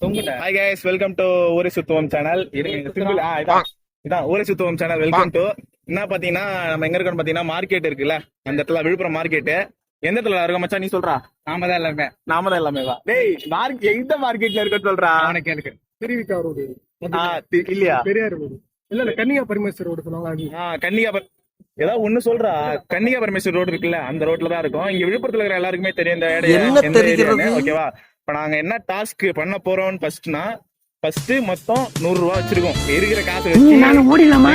Hi guys, welcome to ஊரை சுத்துவோம் channel. இதான் ஊரை சுத்துவோம் சேனல். வெல்கம் டு என்ன பாத்தீங்கன்னா, நம்ம எங்க இருக்கோம் பாத்தீங்கன்னா மார்க்கெட் இருக்குல்ல, அந்த இடத்துல விழுப்புரம் மார்க்கெட். எந்த இடத்துல இருக்கோம் மச்சான், நீ சொல்றா. நாம தான் எல்லாமே வா. டேய், எந்த மார்க்கெட்ல இருக்க சொல்றா. அவனுக்கு எனக்கு திருவிக்கா ரோடு இல்லையா, பெரியார் ரோடு இல்ல கன்னிகா பரமேஸ்வரர் ரோடு சொல்லுவாங்க. கன்னிகா ஏதாவது ஒண்ணு சொல்றா. கன்னிகா பரமேஸ்வரர் ரோடு இருக்குல்ல, அந்த ரோட்ல தான் இருக்கும். இங்க விழுப்புரத்துல இருக்கிற எல்லாருக்குமே தெரியும் இந்த இடம். ஓகேவா, இப்ப நாங்க என்ன டாஸ்க் பண்ண போறோம்னு ஃபர்ஸ்ட் மொத்தம் 100 ரூபா வச்சிருக்கோம். இருக்கிற காசு வச்சு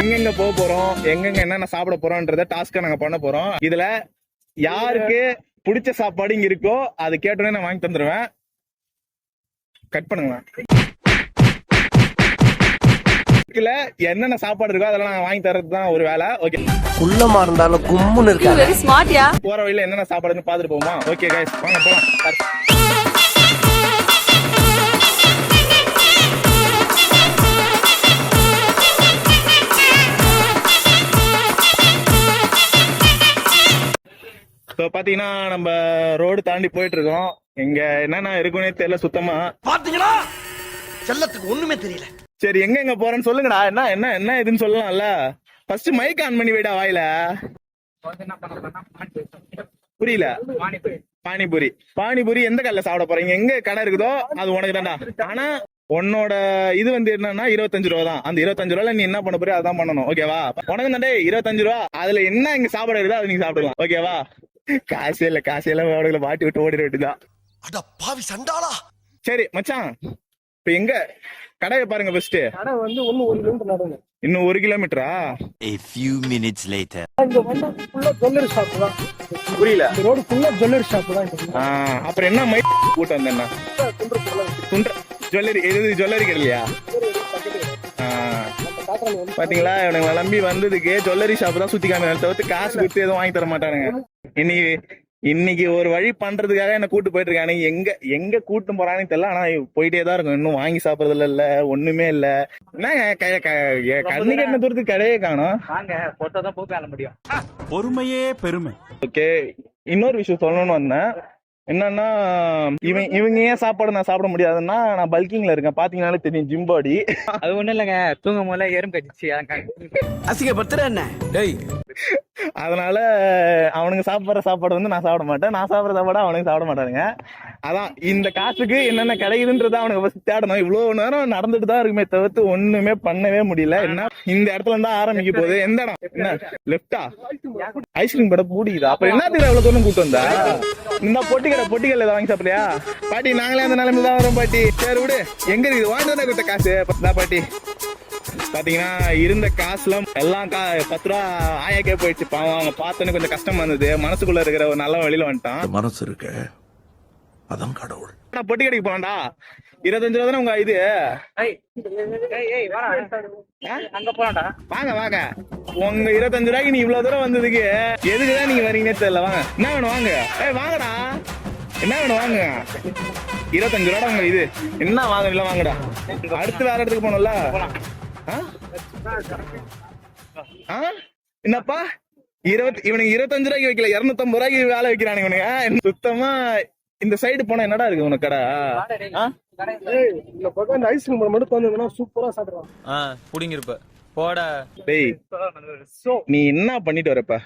எங்கெங்க போக போறோம், எங்கெங்க என்னென்ன சாப்பிட போறோம்ன்றத டாஸ்க நாங்க பண்ண போறோம். இதுல யாருக்கு பிடிச்ச சாப்பாடு இங்க இருக்கோ அது கேட்டோன்னே நான் வாங்கி தந்துருவேன். கட் பண்ணுங்க. என்னென்ன சாப்பாடு இருக்கோ அதெல்லாம் நான் வாங்கி தரதுதான் ஒரு வேலை. ஓகே, குள்ளமா இருந்தாலும் கும்முன்னு இருக்காங்க. போற வழியில என்னென்ன சாப்பாடுன்னு பாத்துட்டு போமா. ஓகே கைஸ், வாங்க போலாம். இப்போ பாத்தீங்கன்னா நம்ம ரோடு தாண்டி போயிட்டு இருக்கோம். இங்க என்னென்ன இருக்குன்னே தெரியல சுத்தமா. பாத்தீங்களா, செல்லத்துக்கு ஒண்ணுமே தெரியல. சரி, எங்க போறேன்னு சொல்லுங்கடா. என்ன என்ன என்ன இதுன்னு சொல்லலாம்ல. ஃபர்ஸ்ட் மைக் ஆன் பண்ணி வைடா வாயில. புரியல. பானிபூரி எந்த கடையில சாப்பிட போறீங்க? எங்க கடை இருக்குதோ அது உனக்கு தான்டா. ஆனா உன்னோட இது வந்து என்னன்னா 25 ரூபா தான். அந்த 25 ரூபால நீ என்ன பண்ண போறியோ அதான் பண்ணணும். ஓகேவா, உனக்கு தாண்டே 25 ரூபா. அதுல என்ன இங்க சாப்பாடு இருக்குதோ அது நீங்க சாப்பிடலாம். ஓகேவா, காசே இல்ல மாட்டி விட்டு ஓடிட வேண்டியதான். அட பாவி சண்டாளா. சரி மச்சான், இப்ப எங்க கடையை பாருங்க. ஃபர்ஸ்ட் கடை வந்து 1 கிலோமீட்டர் நடந்து. இன்னும் 1 கிலோமீட்டரா? A few minutes later. இந்த வண்டி ஃபுல்லா ஜுவல்லரி ஷாப் தான். புரியல. இந்த ரோடு ஃபுல்லா ஜுவல்லரி ஷாப் தான். அப்புறம் என்ன மை கூட்டம் வந்தேன்னா ஜுவல்லரி கிடையா? பாத்தீங்களா, இவனுங்க நம்பி வந்ததுக்கு ஜுவல்லரி ஷாப் தான் சுத்தி காமிக்க தவிர்த்து காசு கொடுத்து எதுவும் வாங்கி தர மாட்டானுங்க. இன்னைக்கு ஒரு வழி பண்றதுக்காக என்ன கூட்டு போயிட்டு இருக்கானு. எங்க கூட்டு போறானு தெரியல. ஆனா போயிட்டே தான் இருக்கும். இன்னும் வாங்கி சாப்பிடறதுல இல்ல, ஒண்ணுமே இல்ல. கண்ணு கண்ண தூரத்துக்கு கடையே காணும். பொறுமையே பெருமை. ஓகே, இன்னொரு விஷயம் சொல்லணும்னு வந்தேன். என்னன்னா, இவங்க ஏன் சாப்பாடு நான் சாப்பிட முடியாதுன்னா, நான் பல்கிங்ல இருக்கேன். பாத்தீங்கன்னாலே தெரியும் ஜிம் பாடி. அது ஒண்ணும் இல்லங்க, தூங்கும் போல எறும்பு கடிச்சு அசிங்கப்படுத்துற என்ன? டேய், அதனால அவனுங்க சாப்பிடுற சாப்பாடு வந்து நான் சாப்பிட மாட்டேன், நான் சாப்பிடுற சாப்பாடு அவனுங்க சாப்பிட மாட்டானுங்க. அதான் இந்த காசுக்கு என்னென்ன கிடைக்குதுன்றத அவனுக்கு தேடணும். இவ்வளவு நேரம் நடந்துட்டு தான் இருக்குமே தவிர்த்து ஒண்ணுமே பண்ணவே முடியல. என்ன இந்த இடத்துல இருந்தா ஆரம்பிக்க போகுது. எந்த இடம்? என்ன லெப்டா? ஐஸ்கிரீம் கடை பூடிக்குதா? அப்ப என்னத்துக்கு எவ்வளவு தூரம் கூட்டு வந்தா? இந்த பொட்டிக்கடை ஏதாவது வாங்கி சாப்பிடுறியா பாட்டி? நாங்களே அந்த நிலைமையில தான் வரோம் பாட்டி. சரி விடு, எங்க இருக்குது வாங்கி வந்தா கொடுத்த காசு பாட்டி. பாத்தீங்கன்னா இருந்த காசுல எல்லாம் 10 ரூபா ஆயாக்கே போயிடுச்சு. பாவம், அவங்க பார்த்தோன்னு கொஞ்சம் கஷ்டமா இருந்தது. மனசுக்குள்ள இருக்கிற ஒரு நல்ல வழியில வந்துட்டான். மனசு இருக்கு, அதான் கடவுள். பொட்டி கடைக்கு போலாம்டா. 25 ரூபா தானே உங்க இது. அங்க போலாம்டா. வாங்க உங்க 25 ரூபாய்க்கு நீ இவ்வளவு தூரம் வந்ததுக்கு எதுக்குதான் நீங்க வரீங்கன்னே தெரியல. வாங்க, என்ன வேணும் வாங்க. வாங்கடா, என்ன வேணும் வாங்க. 25 ரூபா உங்க இது. என்ன வாங்க இல்ல வாங்கடா. அடுத்து வேற இடத்துக்கு போனோம்ல. என்னப்பா இவனுக்கு 25 ரூபாய்க்கு வைக்கல, 250 ரூபாய்க்கு வேலை வைக்கிறானுங்க இவனுங்க. சுத்தமா இந்த சைடு போனா என்னடா இருக்கு உனக்கு கடை? இந்த பக்கம் இந்த ஐஸ்கிரீம் மட்டும் வந்ததுன்னா சூப்பரா சாப்பிடுவான். புடிங்கிருப்ப போடா. டேய், நீ என்ன பண்ணிட்டு வரப்ப?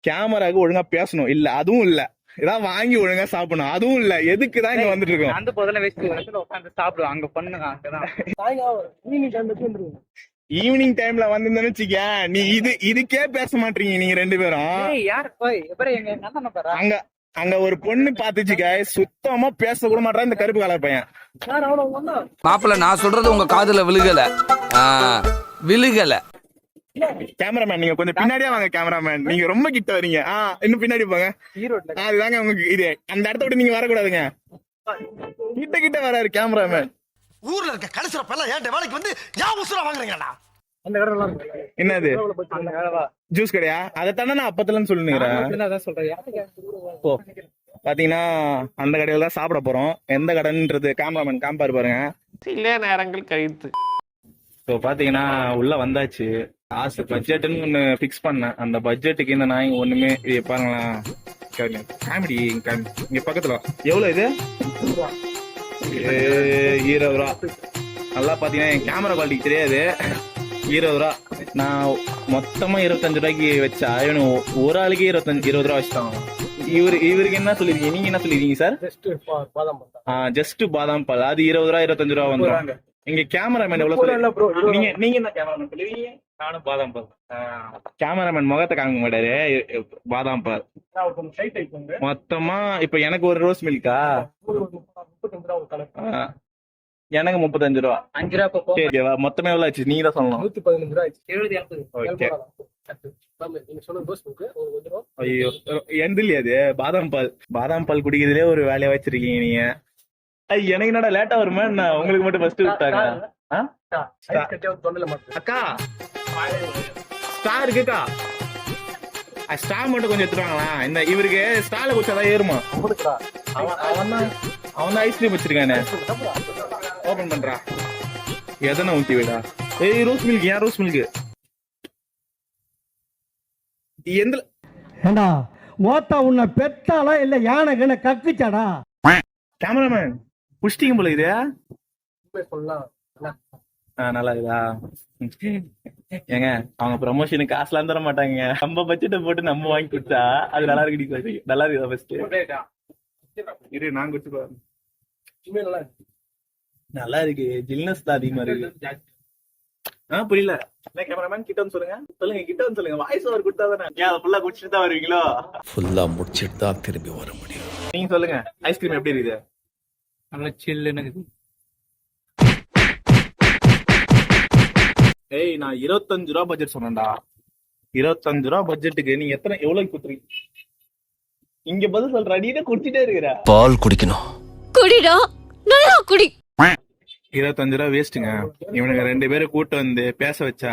கேமராக்கு ஒழுங்கா பேசணும் இல்ல, அதுவும் இல்ல. ஏதாவது வாங்கி ஒழுங்கா சாப்பிடணும், அதுவும் இல்ல. எதுக்குதான் இங்க வந்துட்டு இருக்கோம்? அந்த பொருளை வச்சு உட்காந்து சாப்பிடுவோம். அங்க பண்ணுங்க, அங்கதான் ஈவினிங் டைம்ல வந்து வச்சுக்க. நீ இதுக்கே பேச மாட்டீங்க நீங்க 2 பேரும். அங்க ஒரு பொண்ணு பாத்துச்சுக்க, சுத்தமா பேச கூட மாட்டா இந்த கருப்பு கலர் பையன். மாப்பிள்ள, நான் சொல்றது உங்க காதுல விழுகல. கேமராமேன், நீங்க கொஞ்சம் பின்னாடியே வாங்க. கேமராமேன், நீங்க ரொம்ப கிட்ட வரீங்க. இன்னும் பின்னாடி போங்க. அதுதாங்க உங்களுக்கு இது. அந்த இடத்த விட்டு நீங்க வரக்கூடாதுங்க. கிட்ட வராரு கேமராமேன். ஊர்ல இருக்க கடைசில பல்ல ஏன் வேலைக்கு வந்து யா உசுரா வாங்குறீங்களா? அந்த கடை நல்லா இருக்கு. என்னது ஜூஸ் கடையா? அதைத்தானே நான் அப்பத்துலன்னு சொல்லுங்கிறேன். பாத்தீங்கன்னா அந்த கடையில தான் சாப்பிட போறோம். எந்த கடைன்றது கேமராமேன் காம்பாரு பாருங்க. சில நேரங்கள் கழித்து இப்போ பாத்தீங்கன்னா உள்ள வந்தாச்சு. காசு பட்ஜெட்னு ஒண்ணு பிக்ஸ் பண்ணேன். அந்த பட்ஜெட்டுக்கு இந்த நாய் ஒண்ணுமே பாருங்களேன். காமெடி இங்க பக்கத்துல எவ்வளவு இது? 20 ரூபா. நல்லா பாத்தீங்கன்னா என் கேமரா குவாலிட்டி தெரியாது. 20 ரூபா. நான் மொத்தமா 25 ரூபாய்க்கு வச்சா இவனுக்கு ஒரு ஆளுக்கு 20 ரூபா வச்சுட்டாங்க. இவருக்கு என்ன சொல்லிருக்கீங்க, நீங்க என்ன சொல்லிருக்கீங்க சார்? ஜஸ்ட் பாதாம் பால் அது 20 ரூபா 25 ரூபா வந்துடும். இங்க கேமராமேன் எவ்வளவு சொல்லி நீங்க என்ன கேமராமேன் சொல்லுவீங்க? நானும் பாதாம் பால். கேமராமேன் முகத்தை காமிக்க மாட்டாரு. பாதாம் பால் மொத்தமா இப்ப எனக்கு ஒரு ரோஸ் மில்கா எனக்கு 35 ரூபா. 5 ரூபா சரிவா? மொத்தமே எவ்வளவு ஆச்சு நீங்க தான் சொல்லணும். 115 ரூபாய் ஆச்சு. 70 ஓகே. நீங்க சொன்ன ரோஸ் மில்க் ஒரு ரூபா. ஐயோ எந்த இல்லையா அது பாதாம் பால் குடிக்கிறதுலே ஒரு வேலையா வச்சிருக்கீங்க நீங்க. எனக்கு என்னடா லேட்டா வருமா என்ன? உங்களுக்கு மட்டும் ஃபர்ஸ்ட் விட்டாங்க. ஐஸ் கட்டியா தொண்டையில மாட்டேன். அக்கா ஸ்டார் இருக்குக்கா, ஸ்டார் மட்டும் கொஞ்சம் எடுத்துட்டாங்களா? இந்த இவருக்கு ஸ்டார்ல குடிச்சாதான் ஏறுமா? அவன் தான் ஐஸ்கிரீம் வச்சிருக்கானே. ஓபன் பண்றா. எதனா ஊத்தி விடா. ஏய் ரோஸ் மில்க். ஏன் ரோஸ் மில்க்? எந்த ஏண்டா மோத்தா உன்னை பெத்தாலா இல்ல யானை கண்ண கக்குச்சாடா? கேமராமேன் புஷ்டிங்க போல இது. சொல்லலாம் நல்லா இருக்குதா? ஏங்க அவங்க ப்ரமோஷனுக்கு காசுலாம் தர மாட்டாங்க. நம்ம பட்ஜெட்டை போட்டு நம்ம வாங்கி கொடுத்தா அது நல்லா இருக்கு. நல்லா இருக்குதா? ஃபர்ஸ்ட் இரு நான் குடிச்சு பாருங்க. நல்லா இருக்கு. ஜில்னஸ் தான் அதிகமா இருக்கு. புரியல. என்ன கேமராமேன் கிட்ட வந்து சொல்லுங்க. கிட்ட வந்து சொல்லுங்க. வாய்ஸ் ஓவர் கொடுத்தா தானே அதை ஃபுல்லா குடிச்சிட்டு தான் வருவீங்களோ? ஃபுல்லா முடிச்சிட்டு தான் திரும்பி வர முடியும். நீங்க சொல்லுங்க ஐஸ்கிரீம் எப்படி இருக்குது? நல்லா சில்லுன்னு. ஏய் நான் 25 ரூபா பட்ஜெட் சொன்னேன்டா. 25 ரூபா பட்ஜெட்டுக்கு நீங்க எவ்வளவு குடுத்துறீங்க? இங்க பதில் சொல்ற நீ தான் குடிச்சிட்டே இருக்கிற. பால் குடிக்கணும். குடிடா நல்லா குடி. 25 ரூபா வேஸ்ட்டுங்க. இவனுங்க 2 பேரும் கூட்டு வந்து பேச வச்சா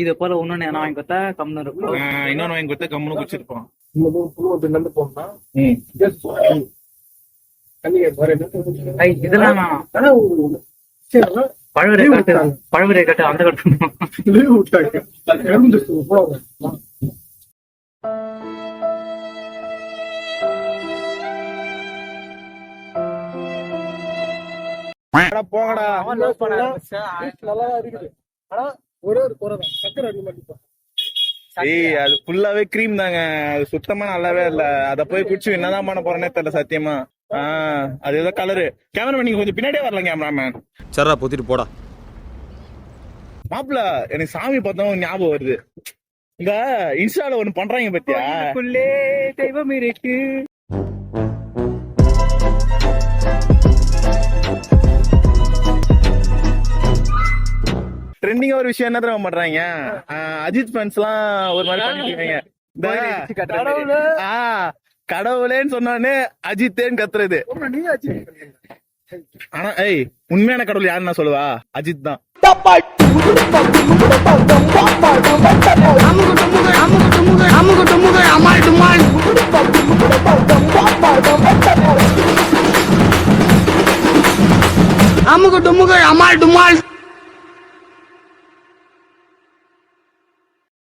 இத போல இன்னொன்னு என்ன வாங்கி கொடுத்தா கம்னு இருக்கும். இன்னொன்னு வாங்கி கொடுத்தா கம்முன்னு குடிச்சிருப்போம். நடந்து போனா இதெல்லாம் பழவரை காட்டு அந்த கட்டு லீவ் விட்டாங்க. போங்கடா. நல்லா இருக்குது. ஆனா ஒரே ஒரு குறை தான், சக்கரை அதிகமா இருக்கும். ஏய் அது ஃபுல்லாவே கிரீம் தாங்க. அது சுத்தமா நல்லாவே இல்ல. அத போய் குடிச்சு என்னதான் பண்ண போறேன்னே தெரியல சத்தியமா. அது ஏதோ கலரு. கேமராமேன் நீங்க கொஞ்சம் பின்னாடியே வரலாம். கேமராமேன் சரா பொத்திட்டு போடா. மாப்பிள்ள எனக்கு சாமி பார்த்தா ஞாபகம் வருது. இங்க இன்ஸ்டால ஒண்ணு பண்றாங்க பத்தியா? தெய்வம் இருக்கு. ட்ரெண்டிங்கா ஒரு விஷயம் என்ன தெரியுமா பண்றாங்க? அஜித் ஃபேன்ஸ் எல்லாம் ஒரு மாதிரி பண்ணிருக்காங்க. கடவுளேன்னு சொன்னானே அஜித்தேன்னு கத்துறது. ஆனா ஏய் உண்மையான கடவுள் யாருன்னா சொல்லுவா? அஜித் தான். அமுக டுமுக அமால் டுமால்.